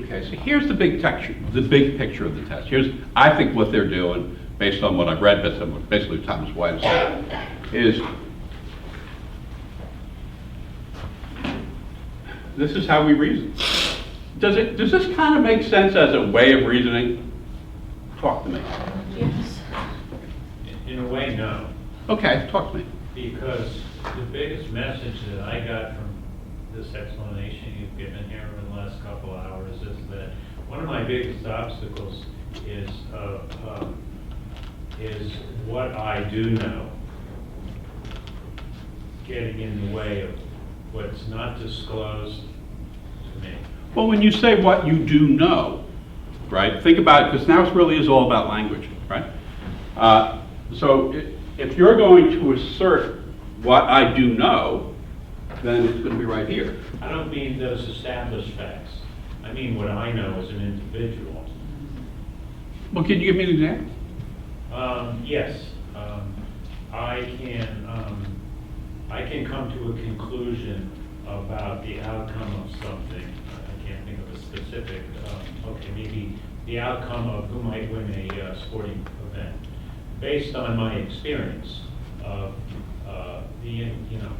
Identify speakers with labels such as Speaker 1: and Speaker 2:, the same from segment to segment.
Speaker 1: Okay, so here's the big picture of the test. Here's, I think, what they're doing, based on what I've read, but basically Thomas White has said, is this is how we reason. Does this kind of make sense as a way of reasoning? Talk to me.
Speaker 2: Yes.
Speaker 3: In a way, no.
Speaker 1: Okay, talk to me.
Speaker 3: Because the biggest message that I got from this explanation you've given here in the last couple of hours is that one of my biggest obstacles is what I do know getting in the way of what's not disclosed to me.
Speaker 1: Well, when you say what you do know, right, think about it, because now it really is all about language, right? So if you're going to assert what I do know, then it's going to be right here.
Speaker 3: I don't mean those established facts. I mean what I know as an individual.
Speaker 1: Well, can you give me an example?
Speaker 3: Yes, I can come to a conclusion about the outcome of something. I can't think of a specific, okay, maybe the outcome of who might win a sporting event, based on my experience of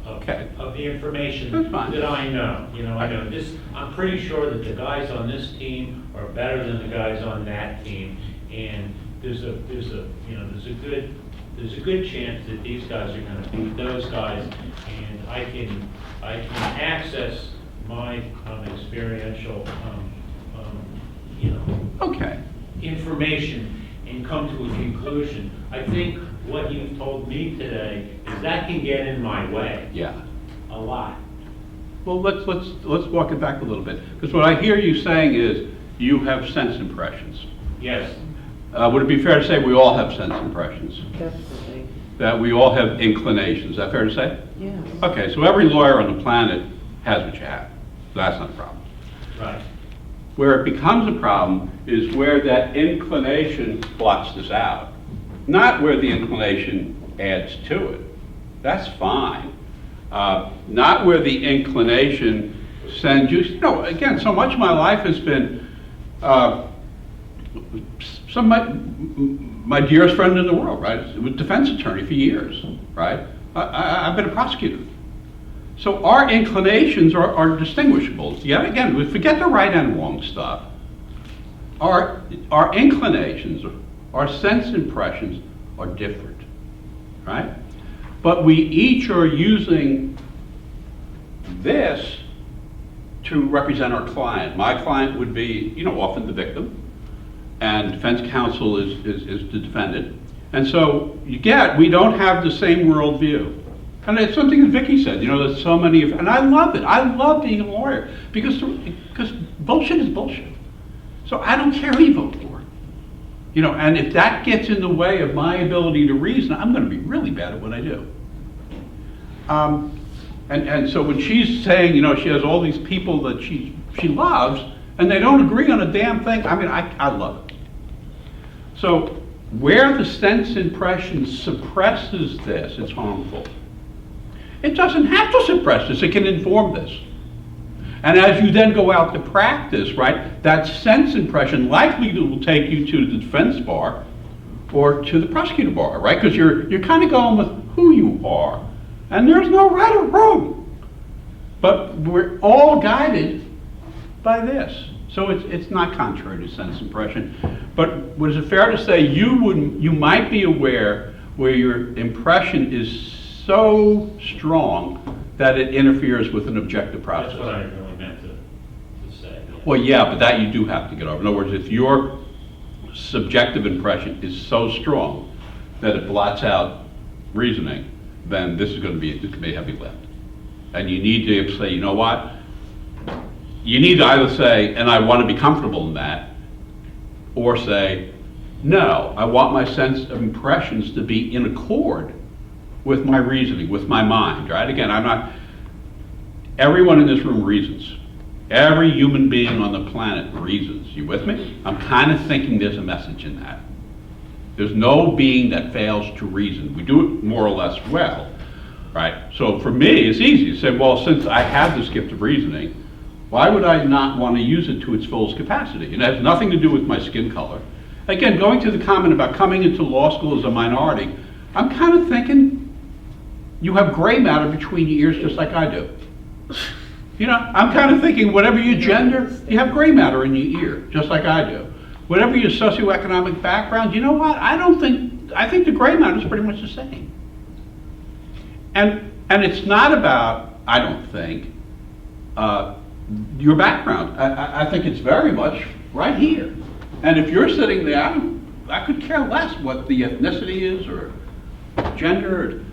Speaker 1: Okay.
Speaker 3: of the information
Speaker 1: That's fine.
Speaker 3: that I know. I know this. I'm pretty sure that the guys on this team are better than the guys on that team, and there's a good chance that these guys are going to beat those guys, and I can access my experiential
Speaker 1: Okay.
Speaker 3: information and come to a conclusion. I think what you've told me today is that can get in my way
Speaker 1: Yeah.
Speaker 3: a lot.
Speaker 1: Well, let's walk it back a little bit, because what I hear you saying is you have sense impressions.
Speaker 3: Yes.
Speaker 1: Would it be fair to say we all have sense impressions?
Speaker 2: Definitely.
Speaker 1: That we all have inclinations? Is that fair to say?
Speaker 2: Yes.
Speaker 1: Okay, so every lawyer on the planet has what you have. So that's not a problem.
Speaker 3: Right.
Speaker 1: Where it becomes a problem is where that inclination blots this out, not where the inclination adds to it. That's fine. Not where the inclination sends you. Again, so much of my life has been my dearest friend in the world, right? I was a defense attorney for years, right? I've been a prosecutor. So our inclinations are distinguishable. Yet again, we forget the right and wrong stuff. Our inclinations, our sense impressions are different, right? But we each are using this to represent our client. My client would be, often the victim, and defense counsel is the defendant. And so we don't have the same worldview. And it's something that Vicki said, there's so many and I love it. I love being a lawyer because bullshit is bullshit. So I don't care who you vote for. And if that gets in the way of my ability to reason, I'm going to be really bad at what I do. And so when she's saying, she has all these people that she loves, and they don't agree on a damn thing, I love it. So where the sense impression suppresses this, it's harmful. It doesn't have to suppress this, it can inform this. And as you then go out to practice, right, that sense impression likely will take you to the defense bar or to the prosecutor bar, right? Because you're kind of going with who you are. And there's no right or wrong. But we're all guided by this. So it's not contrary to sense impression. But was it fair to say you might be aware where your impression is so strong that it interferes with an objective process?
Speaker 3: That's what I really meant to say. Yeah.
Speaker 1: Well, yeah, but that you do have to get over. In other words, if your subjective impression is so strong that it blots out reasoning, then this could be a heavy lift. And you need to say, you know what? You need to either say, and I want to be comfortable in that, or say, no, I want my sense of impressions to be in accord with my reasoning, with my mind, right? Again, everyone in this room reasons. Every human being on the planet reasons. You with me? I'm kind of thinking there's a message in that. There's no being that fails to reason. We do it more or less well, right? So for me, it's easy to say, well, since I have this gift of reasoning, Why would I not want to use it to its fullest capacity? It has nothing to do with my skin color. Again, going to the comment about coming into law school as a minority, I'm kind of thinking you have gray matter between your ears just like I do. You know, I'm kind of thinking whatever your gender, you have gray matter in your ear, just like I do. Whatever your socioeconomic background, you know what? I think the gray matter is pretty much the same. And it's not about, I don't think, your background. I think it's very much right here. And if you're sitting there, I could care less what the ethnicity is or gender.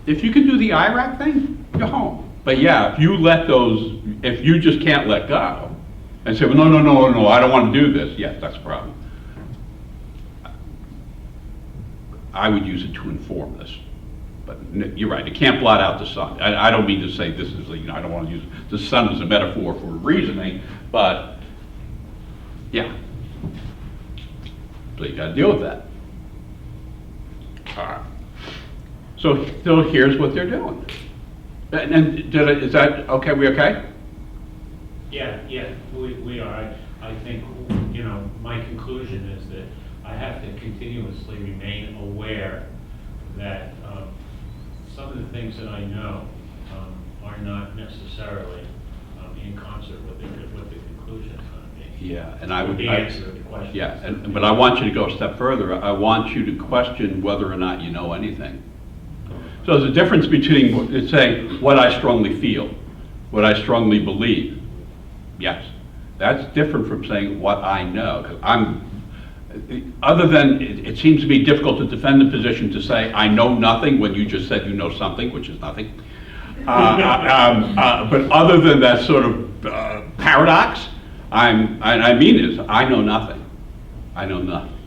Speaker 1: If you can do the IRAC thing, you're home. But yeah, if you just can't let go and say, well, no, I don't want to do this, yes, that's a problem. I would use it to inform this. But you're right, it can't blot out the sun. I don't mean to say this is, I don't want to use the sun as a metaphor for reasoning, but yeah. So you got to deal with that. All right. So here's what they're doing. And is that okay? We okay?
Speaker 3: Yeah, we are. I think, my conclusion is that I have to continuously remain aware that some of the things that I know are not necessarily in concert with the conclusion is going to be.
Speaker 1: Yeah, and I would.
Speaker 3: The answer to the question.
Speaker 1: Yeah, but I want you to go a step further. I want you to question whether or not you know anything. So there's a difference between saying what I strongly feel, what I strongly believe. Yes, that's different from saying what I know. 'Cause other than it seems to be difficult to defend the position to say I know nothing when you just said you know something, which is nothing. But other than that sort of paradox, I know nothing. I know nothing.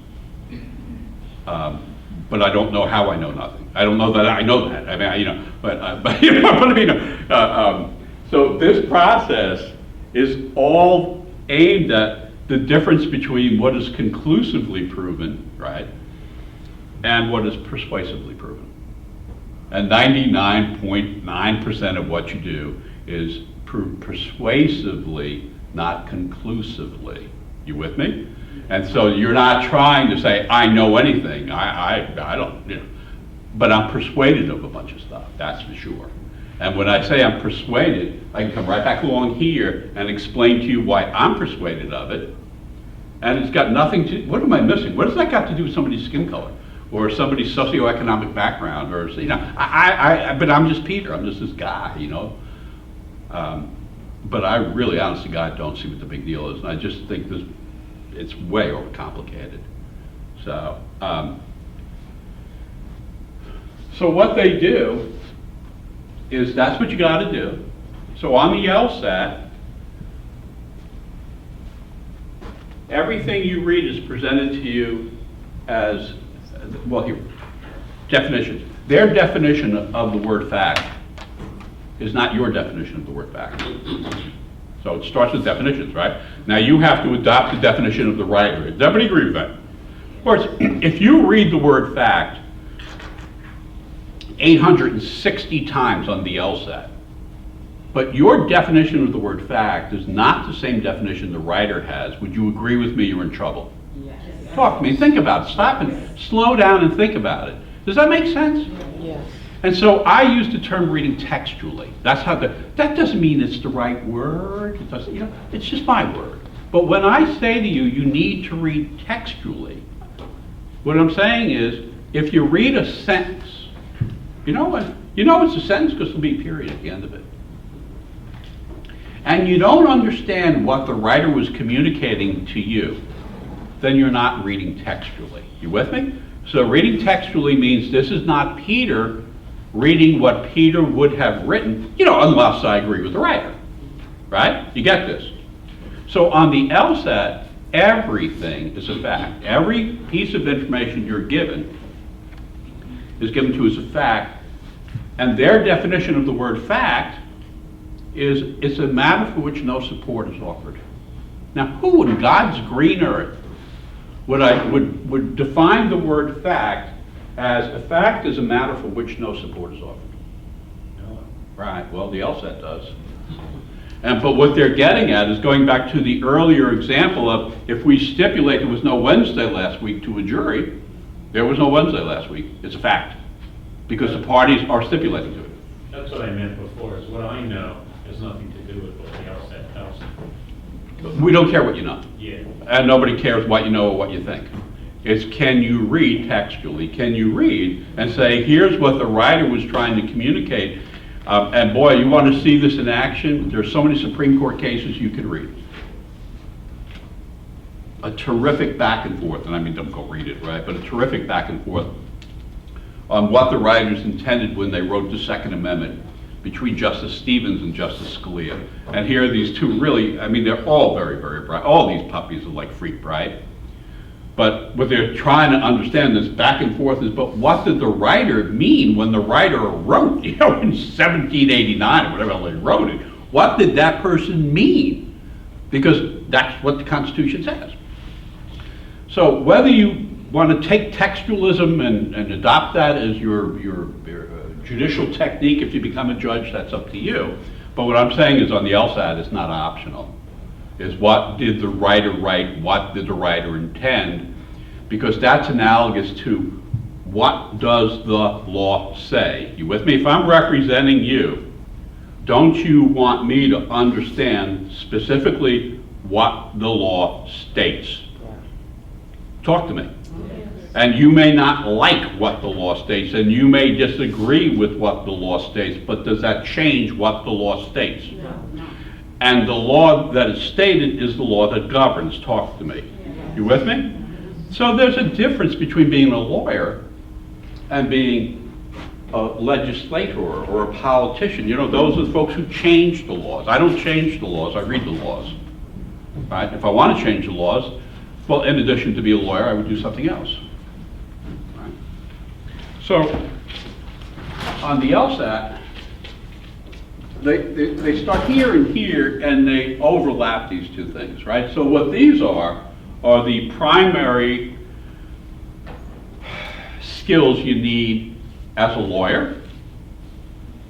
Speaker 1: But I don't know how I know nothing. I don't know that I know that. So this process is all aimed at the difference between what is conclusively proven, right, and what is persuasively proven. And 99.9% of what you do is persuasively, not conclusively. You with me? And so you're not trying to say, I know anything. I don't, but I'm persuaded of a bunch of stuff, that's for sure. And when I say I'm persuaded, I can come right back along here and explain to you why I'm persuaded of it. And it's got nothing to, what am I missing? What does that got to do with somebody's skin color? Or somebody's socioeconomic background? Or, but I'm just Peter, I'm just this guy, But I really, honest to God, don't see what the big deal is. And I just think it's way overcomplicated. So what they do is that's what you got to do. So on the LSAT, everything you read is presented to you as, well, here, definitions. Their definition of the word fact is not your definition of the word fact. So it starts with definitions, right? Now you have to adopt the definition of the writer. Does everybody agree with that? Of course, if you read the word fact 860 times on the LSAT, but your definition of the word fact is not the same definition the writer has, would you agree with me you're in trouble?
Speaker 2: Yes.
Speaker 1: Talk to me, think about it, stop and slow down and think about it. Does that make sense?
Speaker 2: Yes.
Speaker 1: And so I use the term reading textually. That's how that doesn't mean it's the right word. It doesn't, it's just my word. But when I say to you, you need to read textually, what I'm saying is, if you read a sentence, you know it's a sentence because there'll be a period at the end of it. And you don't understand what the writer was communicating to you, then you're not reading textually. You with me? So reading textually means this is not Peter reading what Peter would have written, unless I agree with the writer, right? You get this? So on the LSAT, everything is a fact. Every piece of information you're given is given to you as a fact, and their definition of the word fact is it's a matter for which no support is offered. Now, who in God's green earth would define the word fact as a fact is a matter for which no support is offered?
Speaker 3: No.
Speaker 1: Right, well, the LSAT does. But what they're getting at is going back to the earlier example of if we stipulate there was no Wednesday last week to a jury, there was no Wednesday last week. It's a fact. Because the parties are stipulating to it.
Speaker 3: That's what I meant before, is what I know has nothing to do with what the else.
Speaker 1: We don't care what you know.
Speaker 3: Yeah.
Speaker 1: And nobody cares what you know or what you think. It's can you read textually? Can you read and say, here's what the writer was trying to communicate. And boy, you want to see this in action? There's so many Supreme Court cases you could read. A terrific back and forth, and I mean, don't go read it, right? But a terrific back and forth on what the writers intended when they wrote the Second Amendment between Justice Stevens and Justice Scalia. And here are these two really, I mean, they're all very, very bright. All these puppies are like freak bright. But what they're trying to understand this back and forth is, but what did the writer mean when the writer wrote, in 1789 or whatever they wrote it? What did that person mean? Because that's what the Constitution says. So whether you want to take textualism and adopt that as your judicial technique if you become a judge, that's up to you. But what I'm saying is on the LSAT, it's not optional. Is what did the writer write, what did the writer intend, because that's analogous to what does the law say. You with me? If I'm representing you, don't you want me to understand specifically what the law states? Talk to me. And you may not like what the law states, and you may disagree with what the law states, but does that change what the law states?
Speaker 2: No.
Speaker 1: And the law that is stated is the law that governs. Talk to me. You with me? So there's a difference between being a lawyer and being a legislator or a politician. You know, those are the folks who change the laws. I don't change the laws, I read the laws. Right? If I want to change the laws, well, in addition to be a lawyer, I would do something else. Right? So, on the LSAT, they start here and here, and they overlap these two things, right? So what these are the primary skills you need as a lawyer,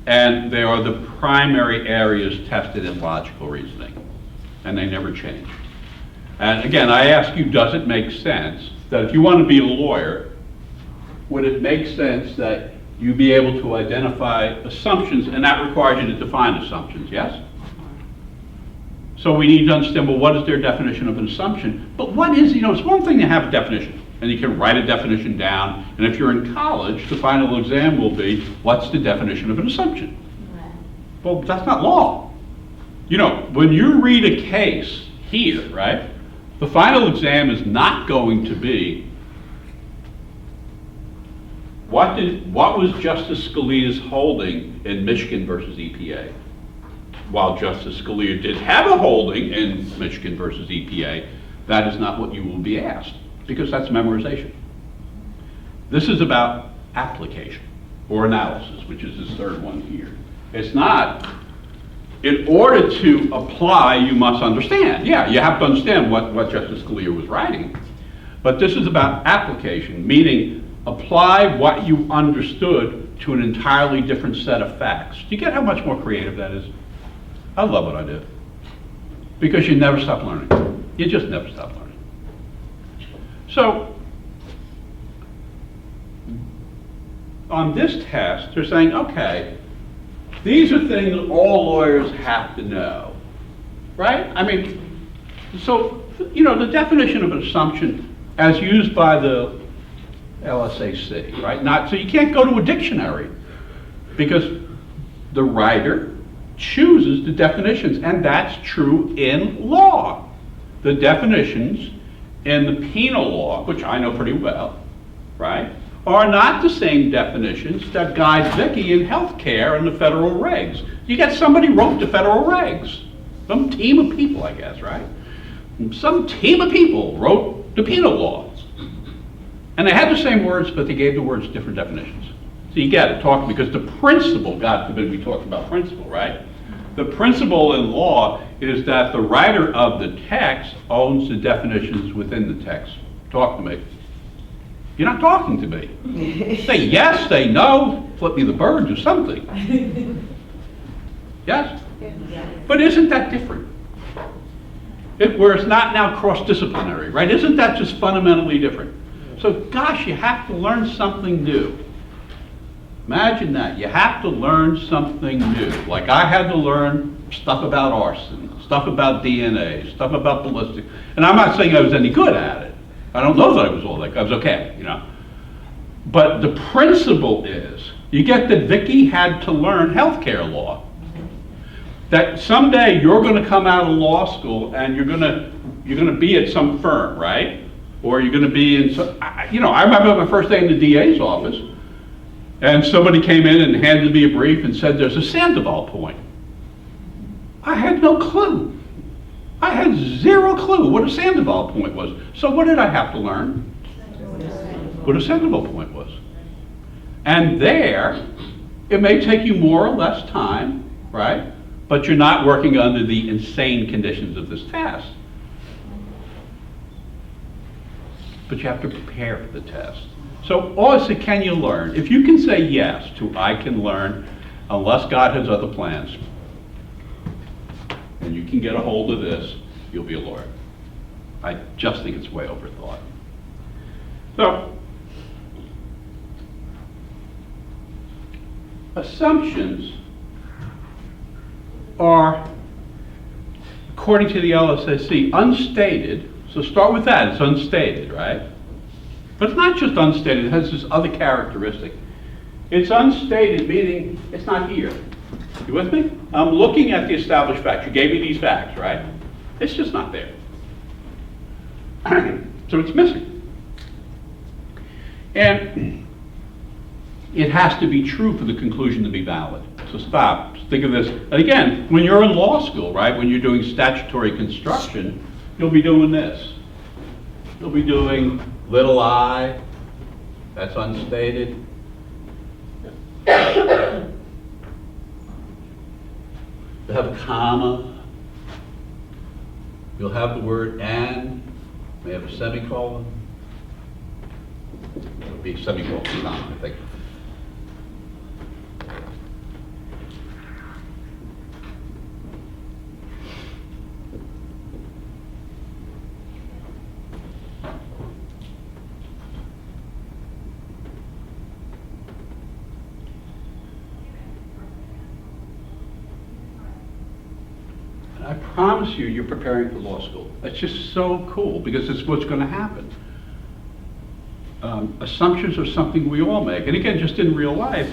Speaker 1: and they are the primary areas tested in logical reasoning, and they never change. And again, I ask you, does it make sense that if you want to be a lawyer, would it make sense that you be able to identify assumptions, and that requires you to define assumptions, yes? So we need to understand, well, what is their definition of an assumption? But what is, it's one thing to have a definition, and you can write a definition down, and if you're in college, the final exam will be, what's the definition of an assumption? Well, that's not law. When you read a case here, right, the final exam is not going to be, what was Justice Scalia's holding in Michigan versus EPA? While Justice Scalia did have a holding in Michigan versus EPA, that is not what you will be asked, because that's memorization. This is about application or analysis, which is this third one here. It's not, in order to apply, you must understand. Yeah, you have to understand what Justice Scalia was writing, but this is about application, meaning apply what you understood to an entirely different set of facts. Do you get how much more creative that is? I love what I do. Because you never stop learning. You just never stop learning. So, on this test, they're saying, okay, these are things all lawyers have to know, right? I mean, so, the definition of an assumption as used by the LSAC, right? So you can't go to a dictionary because the writer chooses the definitions, and that's true in law. The definitions in the penal law, which I know pretty well, right, are not the same definitions that guide Vicky in healthcare and the federal regs. You got somebody wrote the federal regs. Some team of people, I guess, right? Some team of people wrote the penal law. And they had the same words, but they gave the words different definitions. So you got to talk, because the principle, God forbid we talk about principle, right? The principle in law is that the writer of the text owns the definitions within the text. Talk to me. You're not talking to me. Say yes, say no, flip me the bird, do something. Yes? But isn't that different? Where it's not now cross-disciplinary, right? Isn't that just fundamentally different? So gosh, you have to learn something new. Imagine that. You have to learn something new. Like I had to learn stuff about arson, stuff about DNA, stuff about ballistics. And I'm not saying I was any good at it. I don't know that I was all that. I was okay, you know. But the principle is, you get that Vicky had to learn healthcare law. That someday you're going to come out of law school and you're going to be at some firm, right? Or you're going to be in some, you know, I remember my first day in the DA's office, and somebody came in and handed me a brief and said, there's a Sandoval point. I had no clue. I had zero clue what a Sandoval point was. So what did I have to learn? What a Sandoval point was. And there, it may take you more or less time, right? But you're not working under the insane conditions of this test. But you have to prepare for the test. So also, can you learn? If you can say yes to I can learn, unless God has other plans, and you can get a hold of this, you'll be a lawyer. I just think it's way overthought. So, assumptions are, according to the LSAC, unstated. So start with that, it's unstated, right? But it's not just unstated, it has this other characteristic. It's unstated, meaning it's not here. You with me? I'm looking at the established facts. You gave me these facts, right? It's just not there. So it's missing. And it has to be true for the conclusion to be valid. So stop. Think of this. And again, when you're in law school, right, when you're doing statutory construction, you'll be doing this. You'll be doing little I, that's unstated. You'll have a comma. You'll have the word and, may have a semicolon. It would be a semicolon, comma, I think. I promise you, you're preparing for law school. It's just so cool because it's what's going to happen. Assumptions are something we all make. And again, just in real life,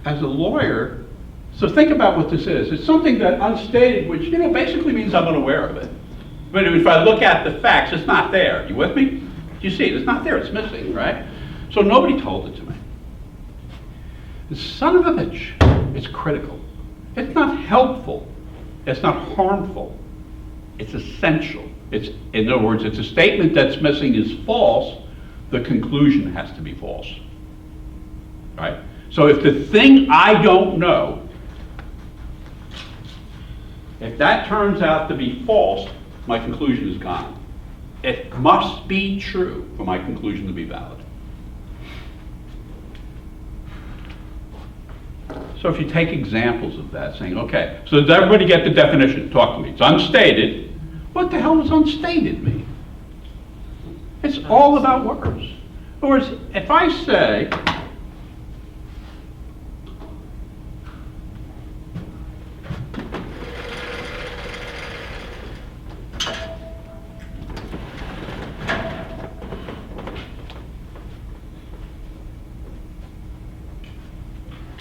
Speaker 1: as a lawyer, so think about what this is. It's something that unstated, which, you know, basically means I'm unaware of it. But if I look at the facts, it's not there. You with me? You see it? It's not there. It's missing, right? So nobody told it to me. The son of a bitch, it's critical. It's not helpful. It's not harmful. It's essential. It's, in other words, it's a statement that's missing is false. The conclusion has to be false. Right? So if the thing I don't know, if that turns out to be false, my conclusion is gone. It must be true for my conclusion to be valid. So if you take examples of that, saying, okay, so does everybody get the definition? Talk to me. It's unstated. What the hell does unstated mean? It's all about words. In other words, if I say,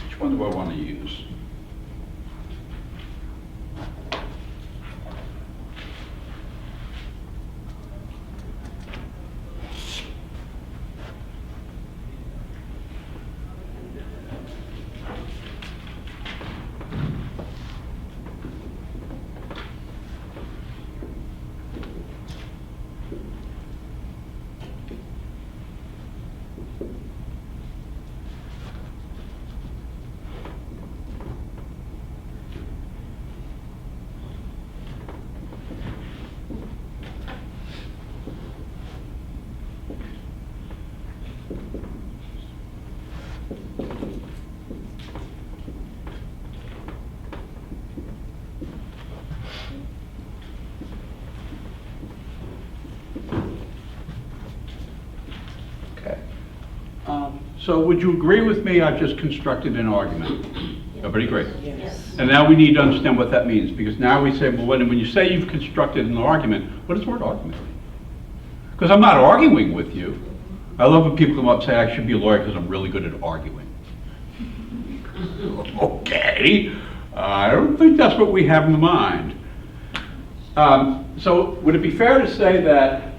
Speaker 1: which one do I want to use? So would you agree with me, I've just constructed an argument? Everybody agree?
Speaker 2: Yes.
Speaker 1: And now we need to understand what that means, because now we say, well, when you say you've constructed an argument, what does the word argument mean? Because I'm not arguing with you. I love when people come up and say, I should be a lawyer because I'm really good at arguing. Okay, I don't think that's what we have in mind. So would it be fair to say that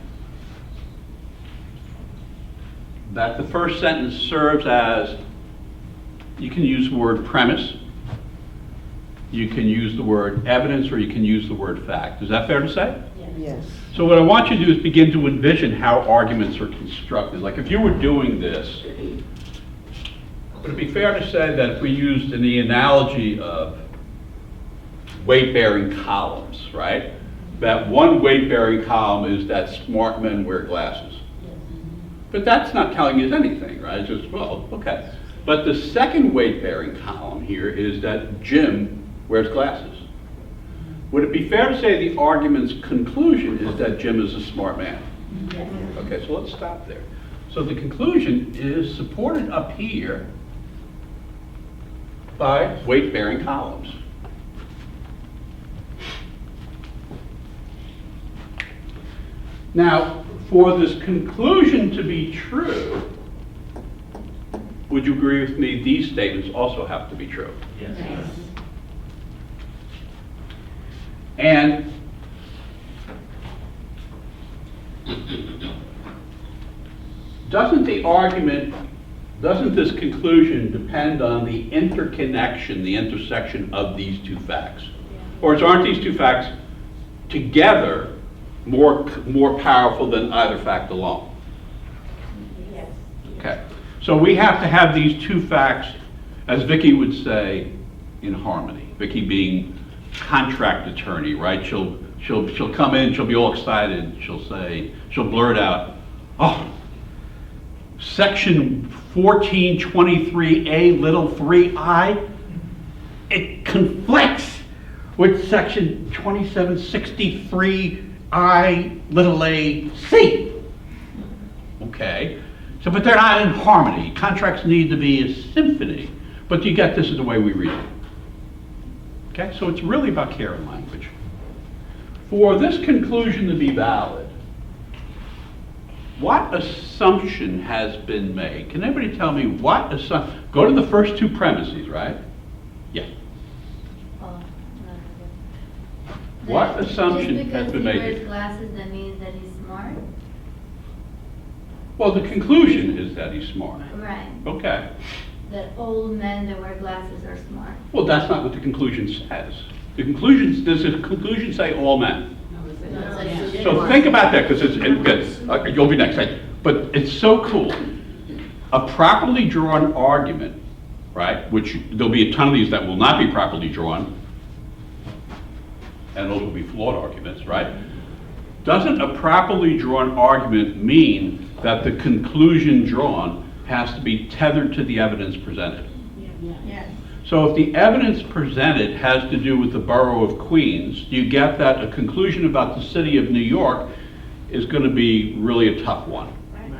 Speaker 1: the first sentence serves as, you can use the word premise, you can use the word evidence, or you can use the word fact. Is that fair to say?
Speaker 2: Yes.
Speaker 1: So what I want you to do is begin to envision how arguments are constructed. Like if you were doing this, would it be fair to say that if we used in the analogy of weight-bearing columns, right? That one weight-bearing column is that smart men wear glasses. But that's not telling us anything, right? It's just, well, okay. But the second weight-bearing column here is that Jim wears glasses. Would it be fair to say the argument's conclusion is that Jim is a smart man?
Speaker 2: Yes.
Speaker 1: Okay, so let's stop there. So the conclusion is supported up here by weight-bearing columns. Now, for this conclusion to be true, would you agree with me these statements also have to be true?
Speaker 3: Yes.
Speaker 1: And doesn't this conclusion depend on the interconnection, the intersection of these two facts? Or aren't these two facts together more powerful than either fact alone?
Speaker 2: Yes.
Speaker 1: Okay. So we have to have these two facts, as Vicki would say, in harmony. Vicki being contract attorney, right? She'll come in, she'll be all excited, she'll blurt out, oh, section 1423A little 3I, it conflicts with section 2763I little a C. Okay, so but they're not in harmony. Contracts need to be a symphony, but you get this is the way we read it. Okay, so it's really about care and language. For this conclusion to be valid, what assumption has been made? Can anybody tell me what assumption? Go to the first two premises, right? Yeah. What assumption has been made?
Speaker 4: Just because he wears glasses, that means that he's smart?
Speaker 1: Well, the conclusion is that he's smart.
Speaker 4: Right.
Speaker 1: Okay.
Speaker 4: That old men that wear glasses are smart.
Speaker 1: Well, that's not what the conclusion says. Does the conclusion say all men? So think about that, because it's good. You'll be next. But it's so cool. A properly drawn argument, right? Which there'll be a ton of these that will not be properly drawn, and those will be flawed arguments, right? Doesn't a properly drawn argument mean that the conclusion drawn has to be tethered to the evidence presented?
Speaker 4: Yes.
Speaker 1: So if the evidence presented has to do with the borough of Queens, you get that a conclusion about the city of New York is going to be really a tough one.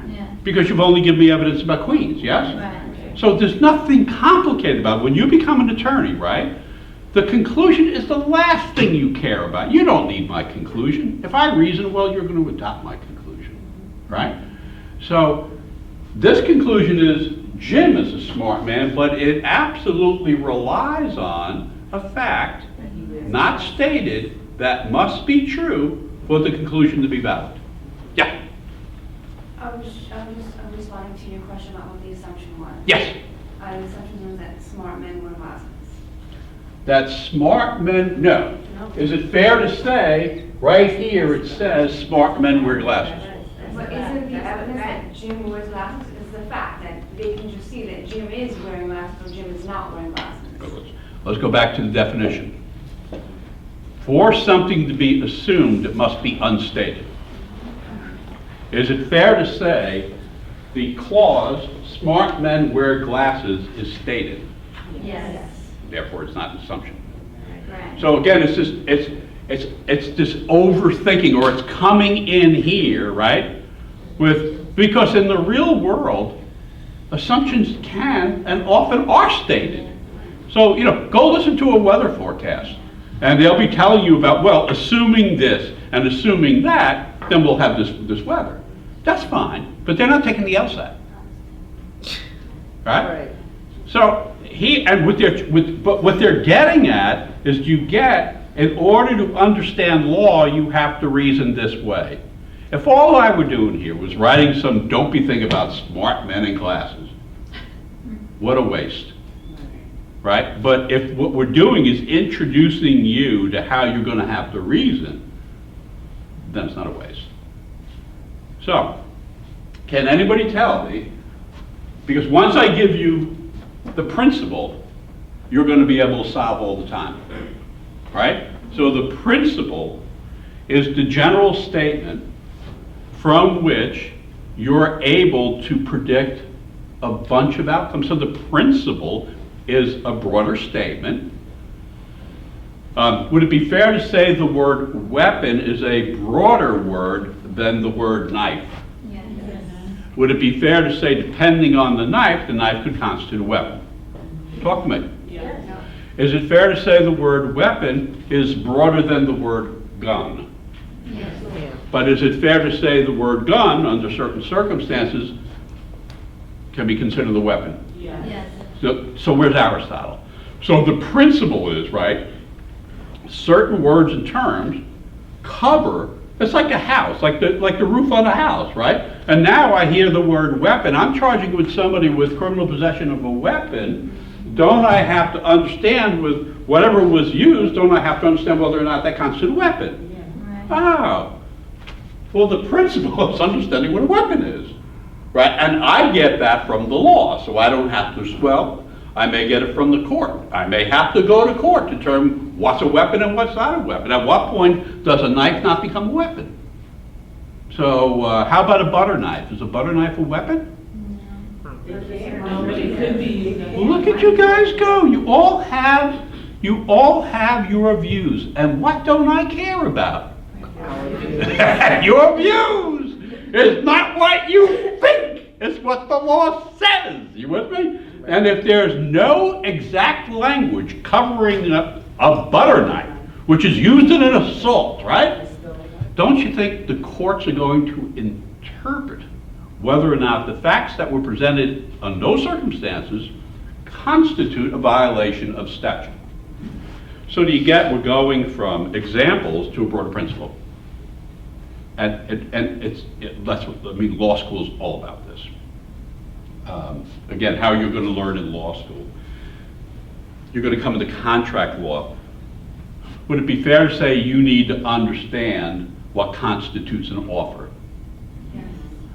Speaker 4: Yeah.
Speaker 1: Because you've only given me evidence about Queens, yes?
Speaker 4: Right.
Speaker 1: So there's nothing complicated about it. When you become an attorney, right, the conclusion is the last thing you care about. You don't need my conclusion. If I reason well, you're going to adopt my conclusion, right? So this conclusion is Jim is a smart man, but it absolutely relies on a fact not stated that must be true for the conclusion to be valid. Yeah.
Speaker 5: I'm responding to your question about what the assumption was.
Speaker 1: Yes.
Speaker 5: The assumption was that smart men wear glasses.
Speaker 1: That smart men, no. Is it fair to say, right here it says smart men wear glasses?
Speaker 5: But isn't the evidence that Jim wears glasses is the fact that they can just see that Jim is wearing glasses or Jim is not wearing glasses?
Speaker 1: Let's go back to the definition. For something to be assumed, it must be unstated. Is it fair to say the clause, smart men wear glasses, is stated?
Speaker 4: Yes.
Speaker 1: Therefore, it's not an assumption.
Speaker 4: Right.
Speaker 1: So again, it's just, it's this overthinking, or it's coming in here, right? Because in the real world, assumptions can and often are stated. So, go listen to a weather forecast, and they'll be telling you about, well, assuming this and assuming that, then we'll have this weather. That's fine, but they're not taking the LSAT. Right? So, but what they're getting at is in order to understand law, you have to reason this way. If all I were doing here was writing some dopey thing about smart men in glasses, what a waste. Right? But if what we're doing is introducing you to how you're going to have to reason, then it's not a waste. So, can anybody tell me, because once I give you the principle, you're going to be able to solve all the time. Right? So the principle is the general statement from which you're able to predict a bunch of outcomes. So the principle is a broader statement. Would it be fair to say the word weapon is a broader word than the word knife?
Speaker 4: Yes.
Speaker 1: Would it be fair to say, depending on the knife could constitute a weapon? Talk to me. Is it fair to say the word weapon is broader than the word gun?
Speaker 4: Yes.
Speaker 1: But is it fair to say the word gun, under certain circumstances, can be considered a weapon?
Speaker 4: Yes.
Speaker 1: So where's Aristotle? So the principle is, right, certain words and terms cover, it's like a house, like the roof on a house, right? And now I hear the word weapon, I'm charging with somebody with criminal possession of a weapon. Don't I have to understand with whatever was used, don't I have to understand whether or not that constitutes a weapon?
Speaker 4: Right.
Speaker 1: Oh. Well, the principle is understanding what a weapon is. Right? And I get that from the law, so I don't have to, I may get it from the court. I may have to go to court to determine what's a weapon and what's not a weapon. At what point does a knife not become a weapon? So how about a butter knife? Is a butter knife a weapon? Well, look at you guys go. You all have your views. And what don't I care about? Your views is not what you think. It's what the law says. You with me? And if there's no exact language covering a butter knife, which is used in an assault, right? Don't you think the courts are going to interpret whether or not the facts that were presented under those circumstances constitute a violation of statute? So do you get, we're going from examples to a broader principle. And that's what, law school is all about this. Again, how you're going to learn in law school. You're going to come into contract law. Would it be fair to say you need to understand what constitutes an offer?
Speaker 4: Yes.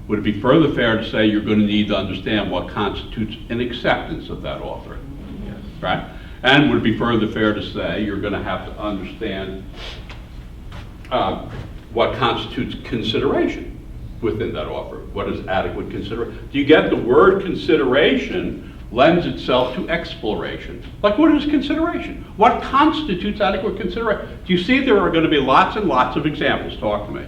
Speaker 1: Would it be further fair to say you're going to need to understand what constitutes an acceptance of that offer?
Speaker 3: Yes.
Speaker 1: Right? And would it be further fair to say you're going to have to understand what constitutes consideration within that offer? What is adequate consideration? Do you get the word consideration lends itself to exploration? Like, what is consideration? What constitutes adequate consideration? Do you see there are going to be lots and lots of examples? Talk to me.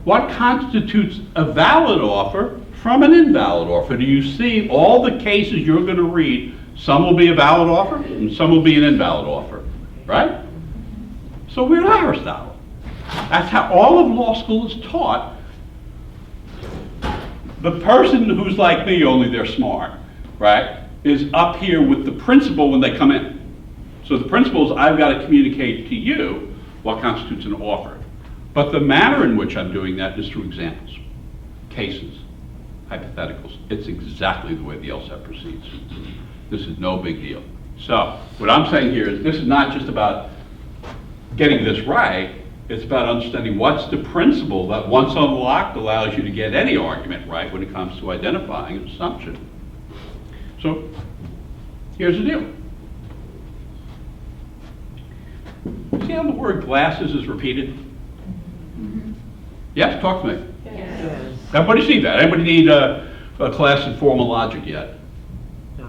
Speaker 1: What constitutes a valid offer from an invalid offer? Do you see all the cases you're going to read? Some will be a valid offer and some will be an invalid offer, right? So we're not Aristotle. That's how all of law school is taught. The person who's like me, only they're smart, right, is up here with the principle when they come in. So the principle is I've got to communicate to you what constitutes an offer. But the manner in which I'm doing that is through examples, cases, hypotheticals. It's exactly the way the LSAT proceeds. This is no big deal. So what I'm saying here is this is not just about getting this right. It's about understanding what's the principle that once unlocked allows you to get any argument right when it comes to identifying an assumption. So here's the deal. See how the word glasses is repeated? Yes, talk to me.
Speaker 2: Yes.
Speaker 1: Everybody see that? Anybody need a class in formal logic yet?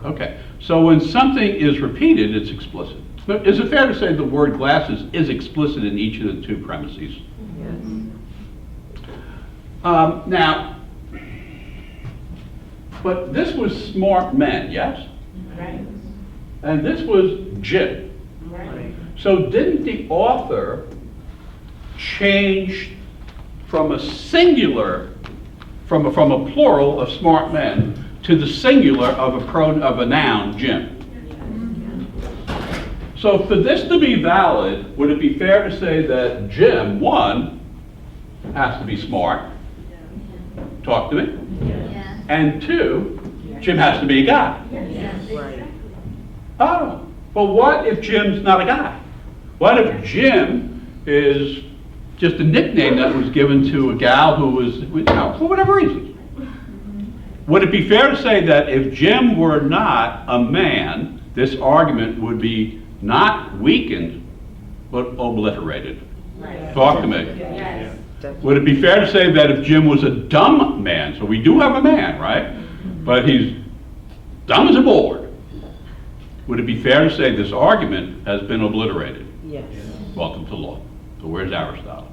Speaker 1: Okay, so when something is repeated, it's explicit. Is it fair to say the word glasses is explicit in each of the two premises?
Speaker 2: Yes.
Speaker 1: Now, But this was smart men, yes?
Speaker 2: Right.
Speaker 1: And this was Jim.
Speaker 2: Right.
Speaker 1: So didn't the author change from a singular, from a plural of smart men to the singular of a noun, Jim? So for this to be valid, would it be fair to say that Jim, one, has to be smart? Talk to me.
Speaker 4: Yes.
Speaker 1: And two, Jim has to be a guy.
Speaker 2: Right.
Speaker 1: Oh, but what if Jim's not a guy? What if Jim is just a nickname that was given to a gal who was, you know, for whatever reason? Would it be fair to say that if Jim were not a man, this argument would be not weakened, but obliterated?
Speaker 2: Right.
Speaker 1: Talk to me.
Speaker 5: Yes.
Speaker 1: Would it be fair to say that if Jim was a dumb man, so we do have a man, right? But he's dumb as a board. Would it be fair to say this argument has been obliterated?
Speaker 2: Yes.
Speaker 1: Welcome to law. So where's Aristotle?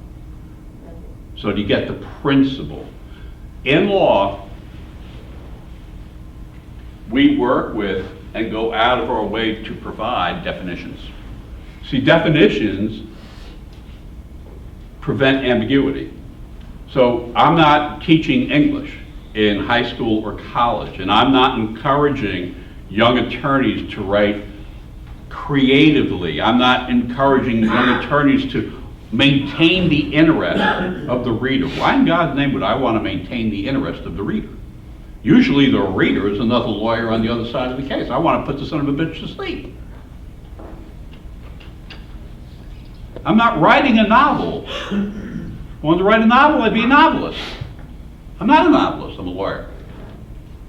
Speaker 1: So do you get the principle? In law, we work with and go out of our way to provide definitions. See, definitions prevent ambiguity. So I'm not teaching English in high school or college, and I'm not encouraging young attorneys to write creatively. I'm not encouraging young attorneys to maintain the interest of the reader. Why in God's name would I want to maintain the interest of the reader? Usually the reader is another lawyer on the other side of the case. I want to put the son of a bitch to sleep. I'm not writing a novel. If I wanted to write a novel, I'd be a novelist. I'm not a novelist, I'm a lawyer.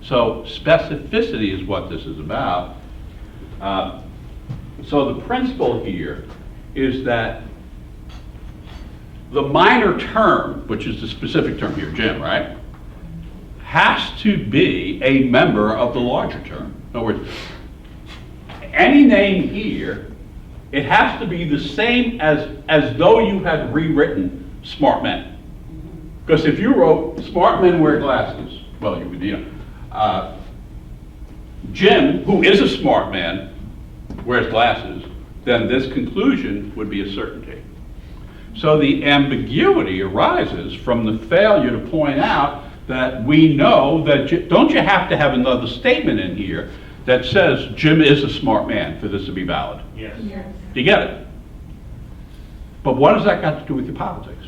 Speaker 1: So specificity is what this is about. So the principle here is that the minor term, which is the specific term here, Jim, right, has to be a member of the larger term. In other words, any name here, it has to be the same as though you had rewritten smart men. Because if you wrote smart men wear glasses, well, you would, you know, Jim, who is a smart man, wears glasses, then this conclusion would be a certainty. So the ambiguity arises from the failure to point out that we know that, don't you have to have another statement in here that says Jim is a smart man for this to be valid?
Speaker 3: Yes.
Speaker 1: Do you get it? But what has that got to do with your politics?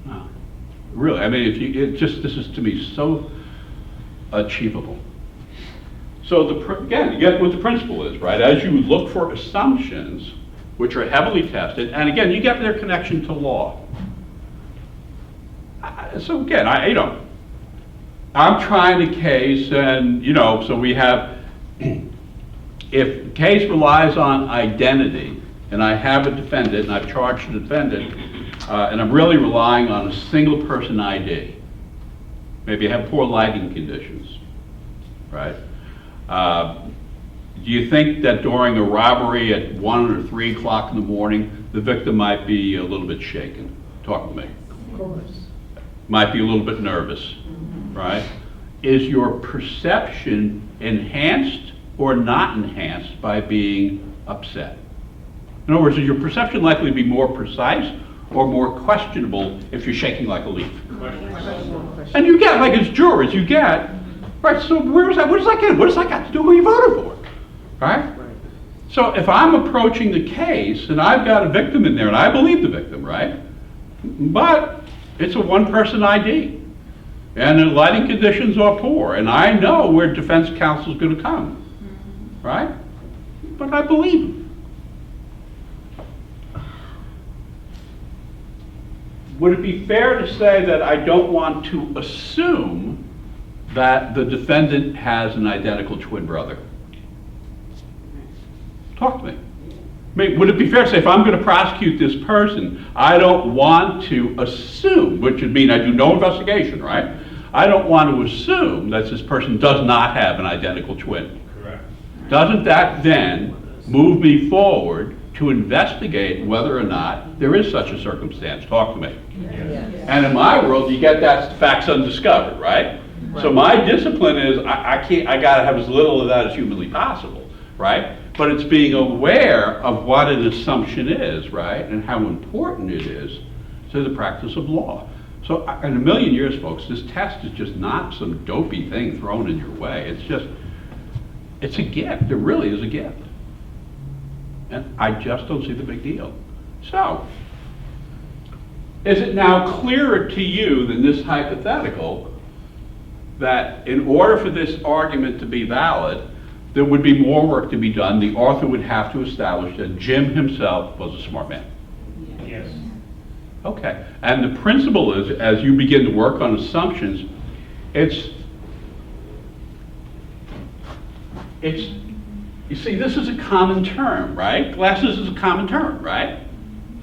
Speaker 1: No. Really, I mean, if you, this is to me so achievable. So again, you get what the principle is, right? As you look for assumptions, which are heavily tested, and again, you get their connection to law. So again, I'm trying a case, and so we have, if the case relies on identity, and I have a defendant, and I've charged the defendant, and I'm really relying on a single person ID. Maybe I have poor lighting conditions, right? Do you think that during a robbery at 1 or 3 o'clock in the morning, the victim might be a little bit shaken? Talk to me.
Speaker 2: Of course.
Speaker 1: Might be a little bit nervous, right? Is your perception enhanced or not enhanced by being upset? In other words, is your perception likely to be more precise or more questionable if you're shaking like a leaf? And you get, like as jurors, you get, right, so where's that, what does that get? What does that got to do with who you voted for, right? So if I'm approaching the case and I've got a victim in there, and I believe the victim, right? But it's a one-person ID, and the lighting conditions are poor, and I know where defense counsel is going to come, right? But I believe him. Would it be fair to say that I don't want to assume that the defendant has an identical twin brother? Talk to me. I mean, would it be fair to say if I'm going to prosecute this person, I don't want to assume, which would mean I do no investigation, right? I don't want to assume that this person does not have an identical twin.
Speaker 3: Correct.
Speaker 1: Doesn't that then move me forward to investigate whether or not there is such a circumstance? Talk to me.
Speaker 2: Yes.
Speaker 1: And in my world, you get that facts undiscovered, right? So my discipline is, I gotta have as little of that as humanly possible, right? But it's being aware of what an assumption is, right? And how important it is to the practice of law. So in a million years, folks, this test is just not some dopey thing thrown in your way. It's a gift. It really is a gift. And I just don't see the big deal. So, is it now clearer to you than this hypothetical that in order for this argument to be valid, there would be more work to be done? The author would have to establish that Jim himself was a smart man.
Speaker 3: Yes.
Speaker 1: Okay, and the principle is, as you begin to work on assumptions, you see, this is a common term, right? Glasses is a common term, right?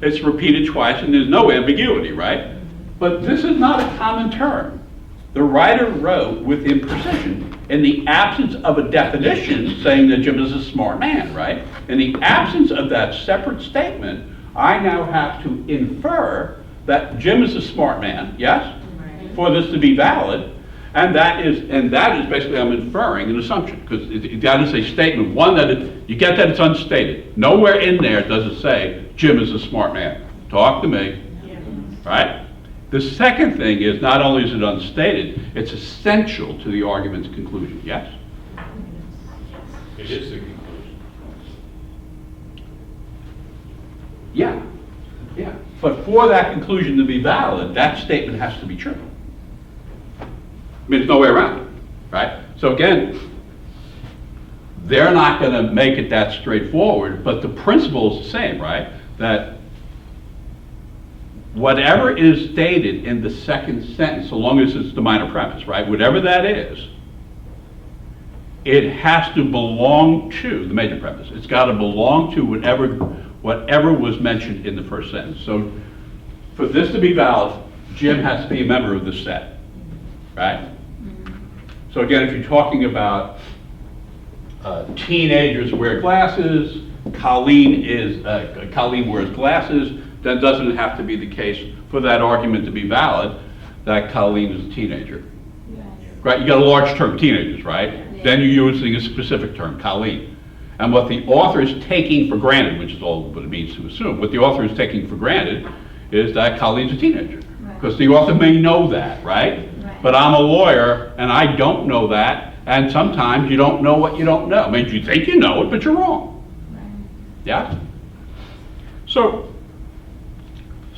Speaker 1: It's repeated twice and there's no ambiguity, right? But this is not a common term. The writer wrote with imprecision in the absence of a definition saying that Jim is a smart man, right? In the absence of that separate statement, I now have to infer that Jim is a smart man, yes? For this to be valid, and that is basically, I'm inferring an assumption, because that is a statement, one that you get that it's unstated. Nowhere in there does it say Jim is a smart man. Talk to me, right? The second thing is, not only is it unstated, it's essential to the argument's conclusion, yes?
Speaker 3: It is the conclusion.
Speaker 1: Yeah. But for that conclusion to be valid, that statement has to be true. I mean, there's no way around it, right? So again, they're not going to make it that straightforward, but the principle is the same, right? That whatever is stated in the second sentence, so long as it's the minor premise, right? Whatever that is, it has to belong to the major premise. It's got to belong to whatever was mentioned in the first sentence. So for this to be valid, Jim has to be a member of this set, right? So again, if you're talking about teenagers wear glasses, Colleen wears glasses, then doesn't it have to be the case for that argument to be valid that Colleen is a teenager? Right, you got a large term, teenagers, right?
Speaker 4: Yeah.
Speaker 1: Then you're using a specific term, Colleen. And what the author is taking for granted, which is all what it means to assume, what the author is taking for granted is that Colleen's a teenager.
Speaker 4: Right.
Speaker 1: Because the author may know that, right?
Speaker 4: Right.
Speaker 1: But I'm a lawyer and I don't know that, and sometimes you don't know what you don't know. I mean, you think you know it, but you're wrong.
Speaker 4: Right.
Speaker 1: Yeah? So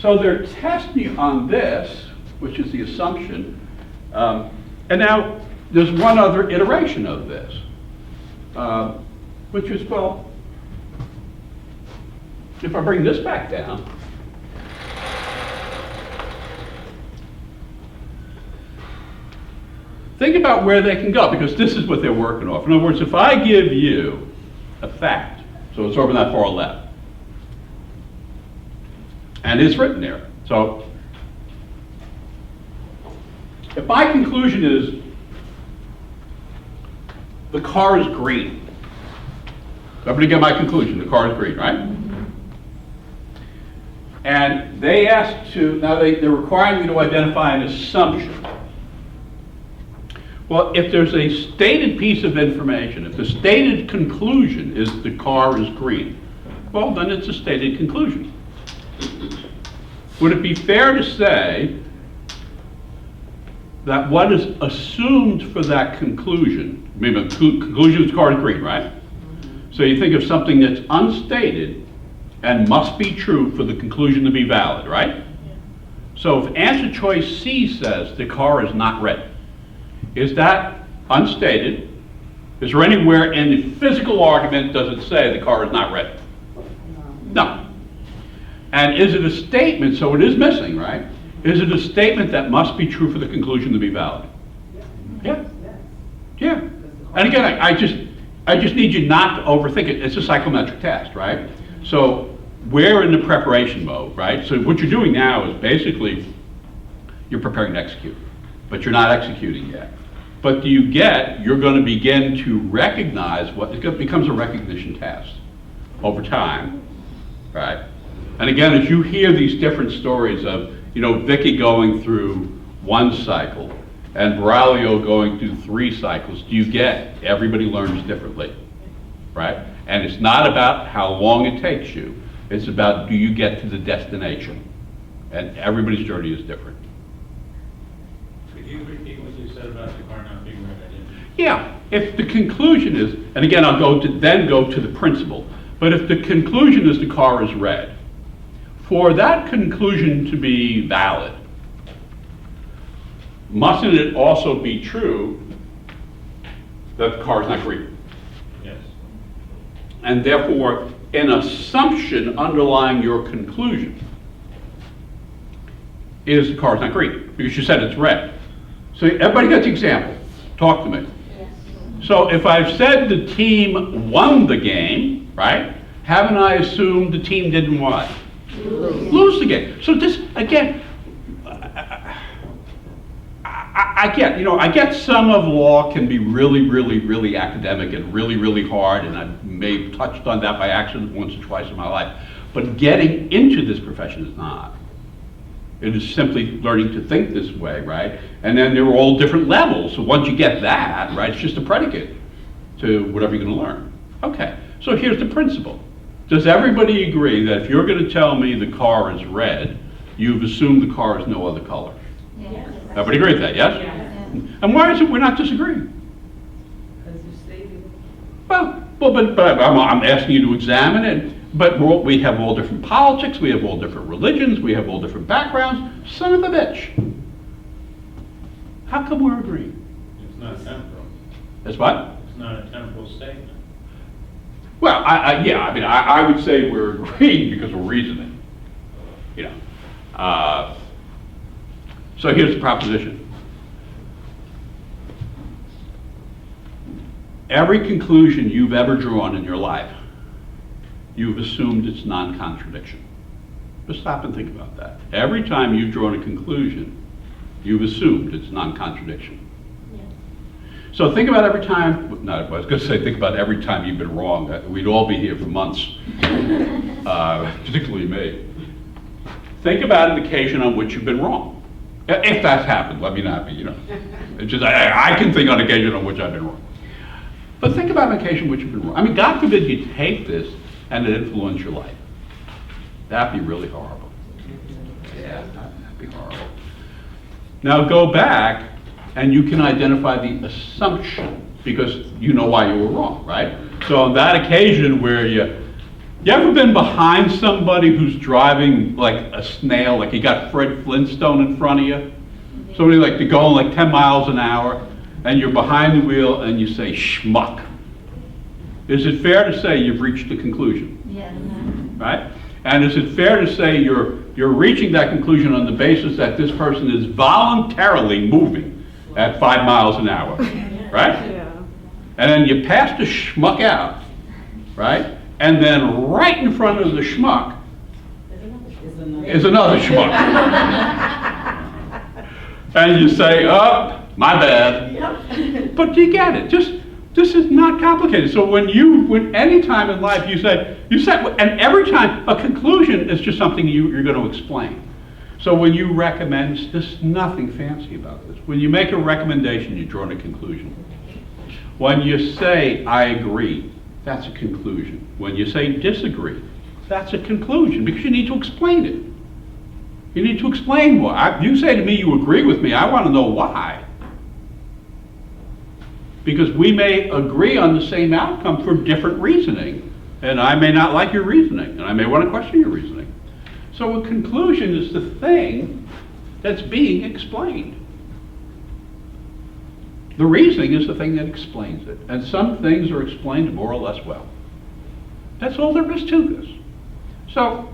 Speaker 1: they're testing you on this, which is the assumption. And now there's one other iteration of this, which is, well, if I bring this back down, think about where they can go, because this is what they're working off. In other words, if I give you a fact, so it's over that far left, and it's written there. So if my conclusion is the car is green, I'm going to get my conclusion, the car is green, right? And they ask now they're requiring me to identify an assumption. Well, if there's a stated piece of information, if the stated conclusion is the car is green, well, then it's a stated conclusion. Would it be fair to say that what is assumed for that conclusion, I mean, the conclusion is the car is green, right? So you think of something that's unstated and must be true for the conclusion to be valid, right? So if answer choice C says the car is not red, is that unstated? Is there anywhere in the physical argument does it say the car is not red? No. And is it a statement, so it is missing, right? Is it a statement that must be true for the conclusion to be valid? Yeah. Yeah. And again, I just need you not to overthink it. It's a psychometric test, right? So we're in the preparation mode, right? So what you're doing now is basically you're preparing to execute, but you're not executing yet. But you're going to begin to recognize it becomes a recognition test over time, right? And again, as you hear these different stories of, Vicky going through one cycle, and Braulio going through 3 cycles, do you get everybody learns differently, right? And it's not about how long it takes you, it's about do you get to the destination? And everybody's journey is different.
Speaker 3: Could you repeat what you said about the car not being red? I didn't.
Speaker 1: Yeah, if the conclusion is, and again, I'll go to the principle, but if the conclusion is the car is red, for that conclusion to be valid, mustn't it also be true that the car is not green?
Speaker 3: Yes.
Speaker 1: And therefore, an assumption underlying your conclusion is the car is not green, because you said it's red. So everybody gets the example. Talk to me. So if I've said the team won the game, right, haven't I assumed the team didn't what? Lose the game. So this, again, I get some of law can be really academic and really hard, and I may have touched on that by accident once or twice in my life. But getting into this profession is not. It is simply learning to think this way, right? And then there are all different levels. So once you get that, right, it's just a predicate to whatever you're going to learn. Okay, so here's the principle. Does everybody agree that if you're going to tell me the car is red, you've assumed the car is no other color?
Speaker 4: Yes.
Speaker 1: Everybody agree with that, yes? And why is it we're not disagreeing?
Speaker 2: Because you stated it.
Speaker 1: Well, but I'm asking you to examine it. But we have all different politics, we have all different religions, we have all different backgrounds. Son of a bitch. How come we're agreeing?
Speaker 3: It's not temporal.
Speaker 1: That's what?
Speaker 3: It's not a temporal statement.
Speaker 1: Well, I would say we're agreeing because we're reasoning. You know. So here's the proposition. Every conclusion you've ever drawn in your life, you've assumed it's non-contradiction. Just stop and think about that. Every time you've drawn a conclusion, you've assumed it's non-contradiction. So think about every time, no, I was going to say think about every time you've been wrong. We'd all be here for months, particularly me. Think about an occasion on which you've been wrong. If that's happened, let me not be, It's just, I can think on occasion on which I've been wrong. But think about an occasion on which you've been wrong. I mean, God forbid you take this and it influence your life. That'd be really horrible. Yeah, that'd be horrible. Now go back and you can identify the assumption because you know why you were wrong, right? So on that occasion where you ever been behind somebody who's driving like a snail, like you got Fred Flintstone in front of you? Somebody like they're going like 10 miles an hour and you're behind the wheel and you say schmuck. Is it fair to say you've reached the conclusion?
Speaker 4: Yes.
Speaker 1: Right? And is it fair to say you're reaching that conclusion on the basis that this person is voluntarily moving at 5 miles an hour? Right?
Speaker 2: Yeah.
Speaker 1: And then you pass the schmuck out, right? And then right in front of the schmuck is another schmuck. And you say, oh, my bad. But you get it. This is not complicated. So when any time in life you say, and every time a conclusion is just something you're going to explain. So when you recommend, there's nothing fancy about this. When you make a recommendation, you draw a conclusion. When you say, I agree, that's a conclusion. When you say disagree, that's a conclusion because you need to explain it. You need to explain why. You say to me you agree with me, I want to know why. Because we may agree on the same outcome for different reasoning, and I may not like your reasoning, and I may want to question your reasoning. So a conclusion is the thing that's being explained. The reasoning is the thing that explains it, and some things are explained more or less well. That's all there is to this. So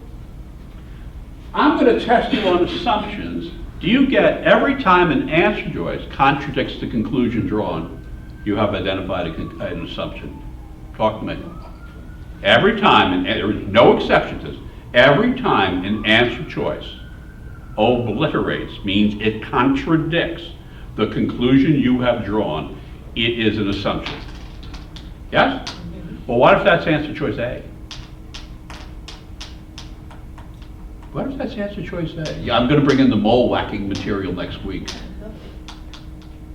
Speaker 1: I'm going to test you on assumptions. Do you get every time an answer choice contradicts the conclusion drawn, you have identified an assumption? Talk to me. Every time, and there is no exception to this, every time an answer choice obliterates, means it contradicts the conclusion you have drawn, it is an assumption. Yes? Well, what if that's answer choice A? What if that's answer choice A? Yeah, I'm going to bring in the mole whacking material next week.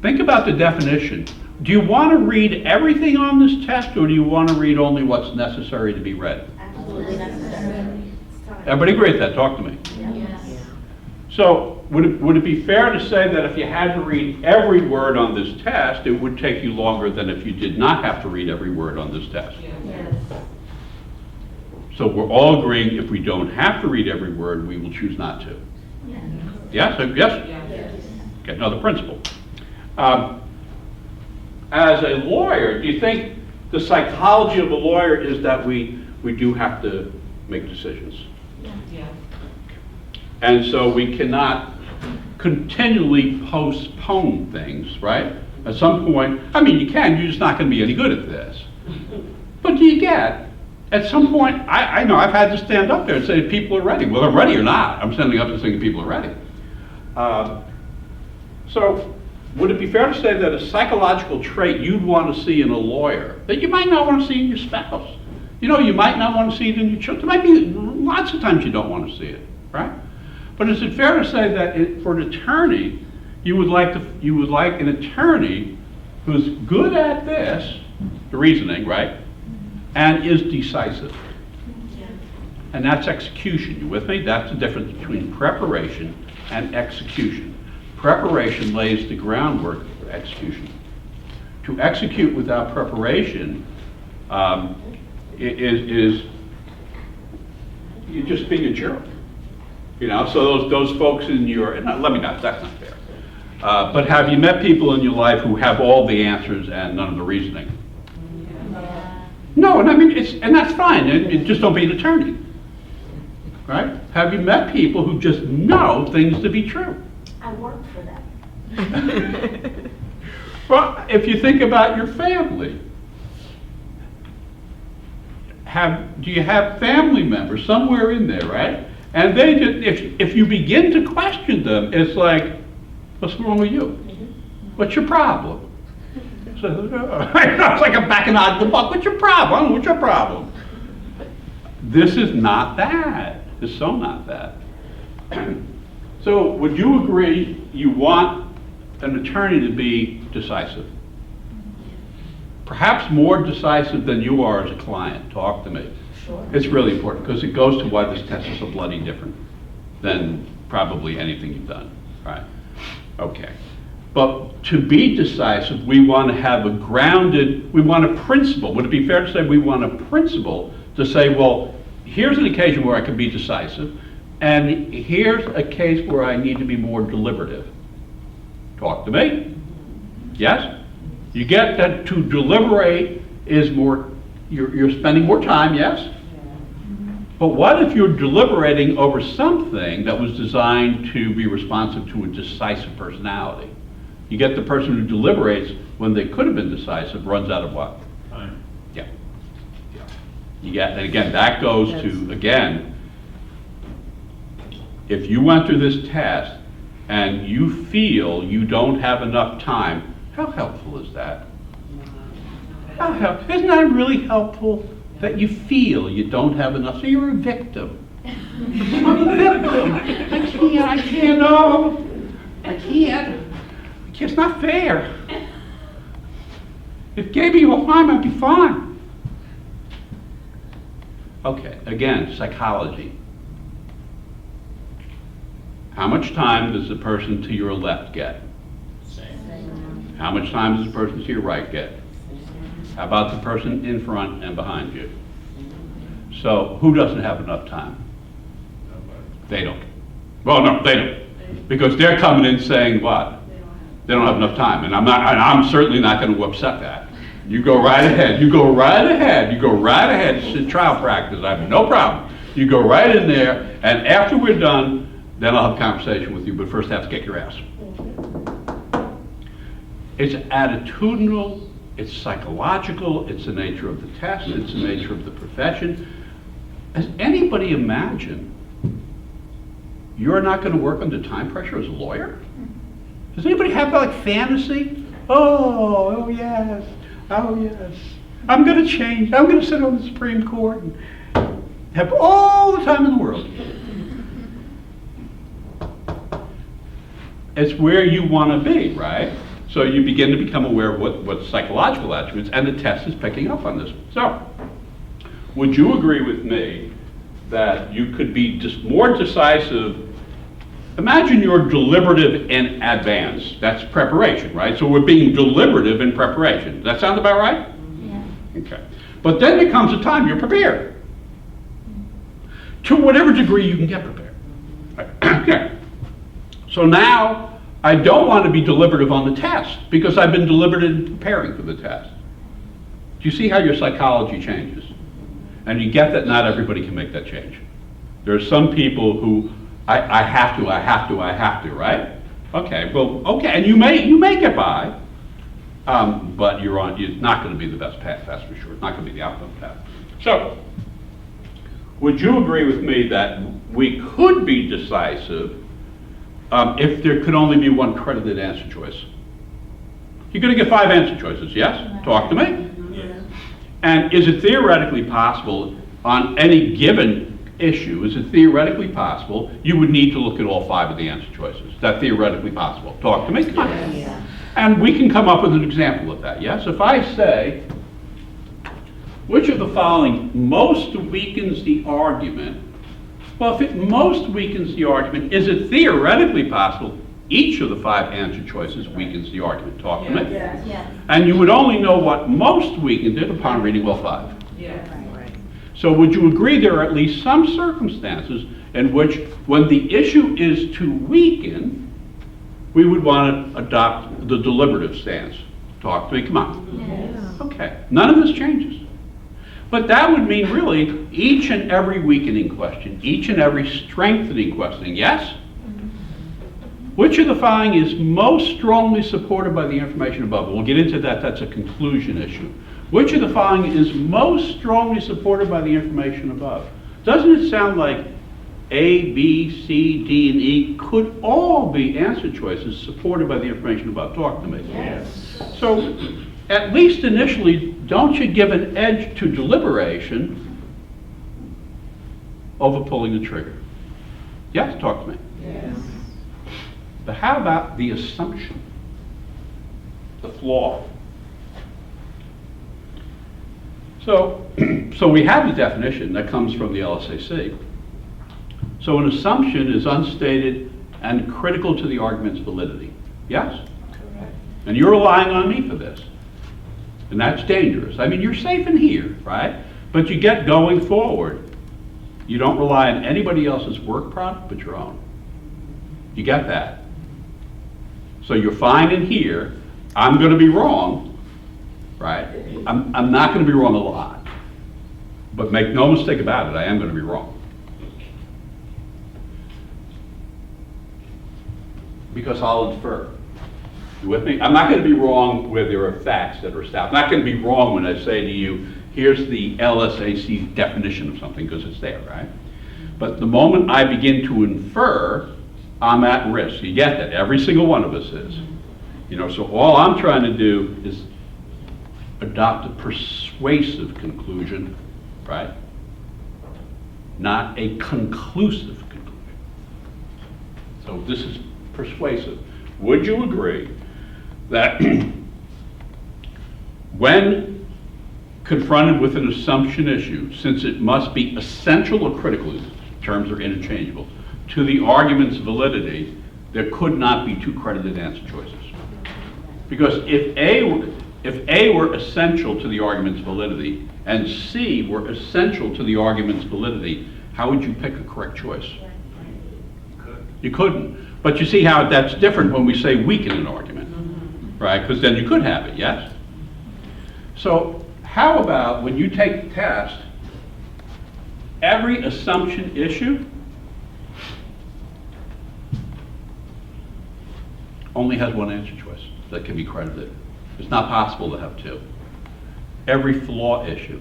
Speaker 1: Think about the definition. Do you want to read everything on this test, or do you want to read only what's necessary to be read?
Speaker 4: Absolutely necessary.
Speaker 1: Everybody agree with that? Talk to me.
Speaker 4: Yes.
Speaker 1: So would it be fair to say that if you had to read every word on this test, it would take you longer than if you did not have to read every word on this test?
Speaker 4: Yes.
Speaker 1: So we're all agreeing if we don't have to read every word, we will choose not to.
Speaker 4: Yes.
Speaker 1: Yes? Yes?
Speaker 2: Yes.
Speaker 1: Okay, another principle. As a lawyer, do you think the psychology of a lawyer is that we do have to make decisions?
Speaker 2: Yeah.
Speaker 1: And so we cannot continually postpone things, right? At some point, I mean, you can, you're just not going to be any good at this. But do you get, at some point, I know I've had to stand up there and say people are ready. Well, they're ready or not. I'm standing up and saying people are ready. So would it be fair to say that a psychological trait you'd want to see in a lawyer that you might not want to see in your spouse? You know, you might not want to see it in your children. There might be lots of times you don't want to see it, right? But is it fair to say that for an attorney, you would like an attorney who's good at this, the reasoning, right, and is decisive? And that's execution. You with me? That's the difference between preparation and execution. Preparation lays the groundwork for execution. To execute without preparation is you're just being a jerk. You know, so those folks in your, let me not, that's not fair. But have you met people in your life who have all the answers and none of the reasoning? No, and I mean, and that's fine, and just don't be an attorney. Right? Have you met people who just know things to be true?
Speaker 4: I work for them.
Speaker 1: Well, if you think about your family, do you have family members somewhere in there, right? And they just, if you begin to question them, it's like, what's wrong with you? What's your problem? So, it's like I'm backing out of the buck. What's your problem? What's your problem? This is not that. It's so not that. So would you agree you want an attorney to be decisive? Perhaps more decisive than you are as a client. Talk to me.
Speaker 2: Sure.
Speaker 1: It's really important because it goes to why this test is so bloody different than probably anything you've done. Right? Okay. But to be decisive, we want to have we want a principle. Would it be fair to say we want a principle to say, well, here's an occasion where I can be decisive, and here's a case where I need to be more deliberative. Talk to me. Yes? You get that to deliberate is more, you're spending more time, yes? But what if you're deliberating over something that was designed to be responsive to a decisive personality? You get the person who deliberates when they could have been decisive runs out of what?
Speaker 3: Time.
Speaker 1: Yeah. You get, and again, that goes to, again, if you went through this test and you feel you don't have enough time, how helpful is that? Isn't that really helpful that you feel you don't have enough? So you're a victim. I'm a victim. I can't, I can't. It's not fair. If gave me all time, I'd be fine. Okay, again, psychology. How much time does the person to your left get?
Speaker 3: Same.
Speaker 1: How much time does the person to your right get? How about the person in front and behind you? So who doesn't have enough time? They don't. Well, no, they don't. Because they're coming in saying what? They don't have enough time, and I'm certainly not going to upset that. You go right ahead. You go right ahead. You go right ahead. It's trial practice. I have no problem. You go right in there, and after we're done, then I'll have a conversation with you. But first, I have to kick your ass. It's attitudinal. It's psychological. It's the nature of the test. It's the nature of the profession. Has anybody imagined you're not going to work under time pressure as a lawyer? Does anybody have that like fantasy? Oh yes, oh yes. I'm going to change. I'm going to sit on the Supreme Court and have all the time in the world. It's where you want to be, right? So you begin to become aware of what psychological attributes, and the test is picking up on this. So, would you agree with me that you could be just more decisive? Imagine you're deliberative in advance. That's preparation, right? So we're being deliberative in preparation. Does that sound about right?
Speaker 4: Yeah.
Speaker 1: Okay. But then there comes a time you're prepared. To whatever degree you can get prepared. Right? Okay. So now, I don't want to be deliberative on the test because I've been deliberative in preparing for the test. Do you see how your psychology changes? And you get that not everybody can make that change. There are some people who, I have to, right? Okay, well, okay, and you may get by, but it's not going to be the best path, that's for sure. It's not going to be the outcome path. So, would you agree with me that we could be decisive if there could only be one credited answer choice? You're going to get 5 answer choices, yes? Talk to me. And is it theoretically possible on any given issue, is it theoretically possible you would need to look at all 5 of the answer choices? Is that theoretically possible? Talk to me. Come on.
Speaker 4: Yeah.
Speaker 1: And we can come up with an example of that, yes? If I say, which of the following most weakens the argument? Well, if it most weakens the argument, is it theoretically possible each of the 5 answer choices weakens the argument? Talk to me.
Speaker 2: Yes.
Speaker 4: Yes.
Speaker 1: And you would only know what most weakened it upon reading all 5.
Speaker 2: Yes.
Speaker 1: So would you agree there are at least some circumstances in which when the issue is to weaken, we would want to adopt the deliberative stance? Talk to me, come on.
Speaker 4: Yes.
Speaker 1: Okay, none of this changes. But that would mean really each and every weakening question, each and every strengthening question, yes? Which of the following is most strongly supported by the information above? We'll get into that, that's a conclusion issue. Which of the following is most strongly supported by the information above? Doesn't it sound like A, B, C, D, and E could all be answer choices supported by the information above? Talk to me.
Speaker 4: Yes.
Speaker 1: So, at least initially, don't you give an edge to deliberation over pulling the trigger? Yes, talk to me.
Speaker 2: Yes.
Speaker 1: But how about the assumption, the flaw? So we have the definition that comes from the LSAC. So an assumption is unstated and critical to the argument's validity. Yes?
Speaker 2: Correct.
Speaker 1: And you're relying on me for this. And that's dangerous. I mean, you're safe in here, right? But you get going forward. You don't rely on anybody else's work product but your own. You get that? So you're fine in here. I'm going to be wrong, right? I'm not going to be wrong a lot. But make no mistake about it, I am going to be wrong. Because I'll infer. You with me? I'm not going to be wrong where there are facts that are established. I'm not going to be wrong when I say to you, here's the LSAC definition of something, because it's there, right? But the moment I begin to infer, I'm at risk. You get that? Every single one of us is. You know, so all I'm trying to do is adopt a persuasive conclusion, right? Not a conclusive conclusion. So this is persuasive. Would you agree that when confronted with an assumption issue, since it must be essential or critical, terms are interchangeable, to the argument's validity, there could not be 2 credited answer choices? Because if A were essential to the argument's validity and C were essential to the argument's validity, how would you pick a correct choice? You couldn't. But you see how that's different when we say weaken an argument, right? Because then you could have it, yes? So how about when you take the test, every assumption issue only has 1 answer choice that can be credited. It's not possible to have 2. Every flaw issue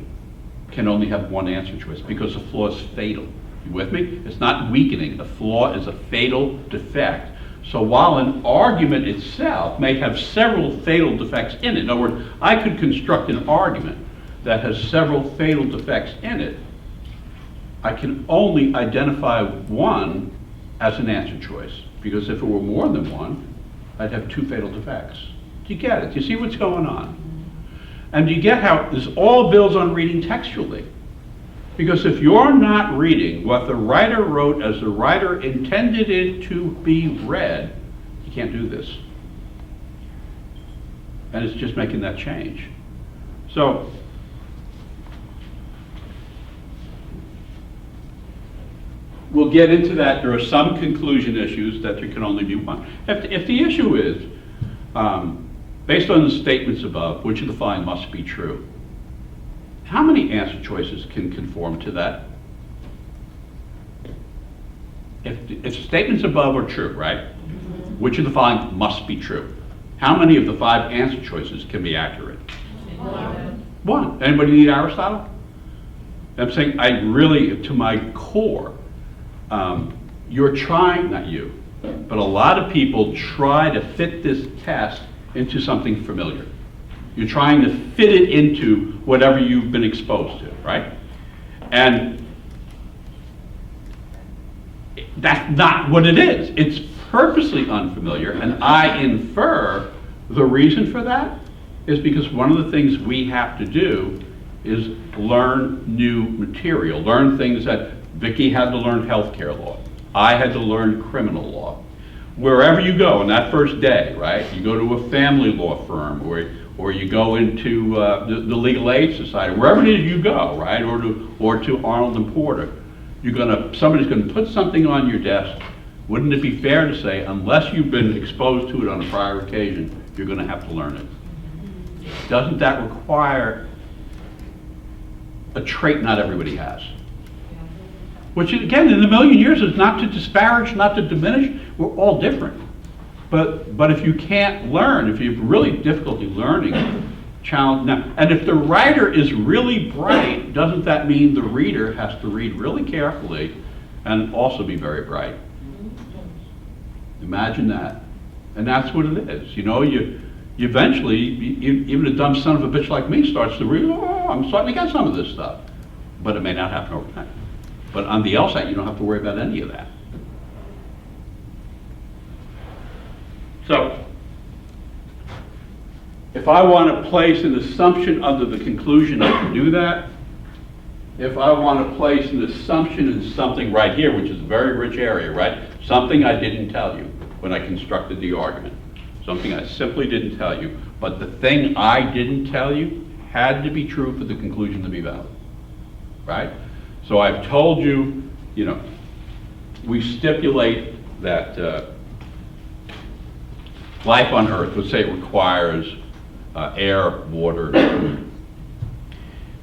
Speaker 1: can only have 1 answer choice because a flaw is fatal. You with me? It's not weakening. A flaw is a fatal defect. So while an argument itself may have several fatal defects in it, in other words, I could construct an argument that has several fatal defects in it, I can only identify 1 as an answer choice. Because if it were more than 1, I'd have 2 fatal defects. Do you get it? Do you see what's going on? And do you get how this all builds on reading textually? Because if you're not reading what the writer wrote as the writer intended it to be read, you can't do this. And it's just making that change. So, we'll get into that. There are some conclusion issues that there can only be one. If the issue is, based on the statements above, which of the following must be true, how many answer choices can conform to that? If statements above are true, right? Which of the following must be true? How many of the 5 answer choices can be accurate? One. Anybody need Aristotle? I'm saying I really, to my core, you're trying, not you, but a lot of people try to fit this test into something familiar. You're trying to fit it into whatever you've been exposed to, right? And that's not what it is. It's purposely unfamiliar, and I infer the reason for that is because one of the things we have to do is learn new material, learn things that Vicki had to learn healthcare law. I had to learn criminal law. Wherever you go on that first day, right? You go to a family law firm, or you go into the Legal Aid Society, wherever it is you go, right? Or to Arnold and Porter, somebody's gonna put something on your desk. Wouldn't it be fair to say, unless you've been exposed to it on a prior occasion, you're gonna have to learn it? Doesn't that require a trait not everybody has? Which again, in a million years, is not to disparage, not to diminish. We're all different. But if you can't learn, if you have really difficulty learning, challenge now. And if the writer is really bright, doesn't that mean the reader has to read really carefully and also be very bright? Imagine that. And that's what it is. You know, you eventually, even a dumb son of a bitch like me starts to read, oh, I'm starting to get some of this stuff. But it may not happen overnight. But on the LSAT, you don't have to worry about any of that. So, if I want to place an assumption under the conclusion, I can do that. If I want to place an assumption in something right here, which is a very rich area, right? Something I didn't tell you when I constructed the argument. Something I simply didn't tell you. But the thing I didn't tell you had to be true for the conclusion to be valid, right? So I've told you, you know, we stipulate that life on Earth, let's say it requires air, water, and food.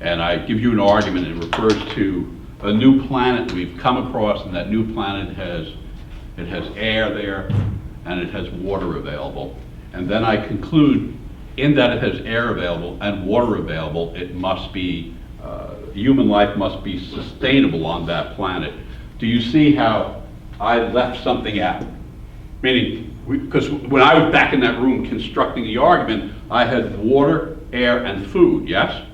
Speaker 1: And I give you an argument, it refers to a new planet we've come across, and that new planet has air there, and it has water available. And then I conclude, in that it has air available and water available, it must be, human life must be sustainable on that planet. Do you see how I left something out? Meaning, because when I was back in that room constructing the argument, I had water, air, and food, yes?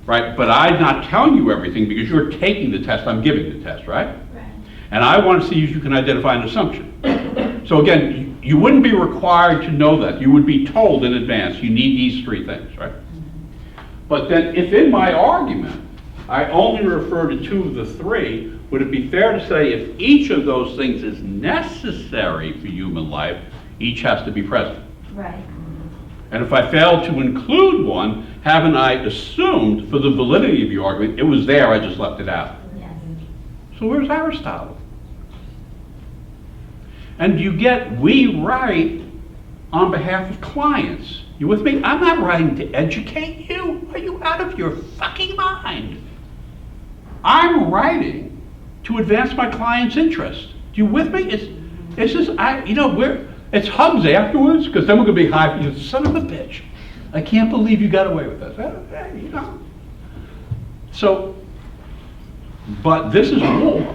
Speaker 1: Right, but I'm not telling you everything because you're taking the test, I'm giving the test, right?
Speaker 4: Right.
Speaker 1: And I want to see if you can identify an assumption. So again, you wouldn't be required to know that. You would be told in advance, you need these 3 things, right? But then if in my argument, I only refer to 2 of the 3, would it be fair to say if each of those things is necessary for human life, each has to be present?
Speaker 4: Right.
Speaker 1: And if I fail to include one, haven't I assumed for the validity of the argument, it was there, I just left it out?
Speaker 4: Yes.
Speaker 1: So where's Aristotle? And you get, we write on behalf of clients. You with me? I'm not writing to educate you. Are you out of your fucking mind? I'm writing to advance my client's interest. Do you with me? It's just, it's hugs afterwards, because then we're going to be high. You son of a bitch. I can't believe you got away with this. You know. So, but this is war.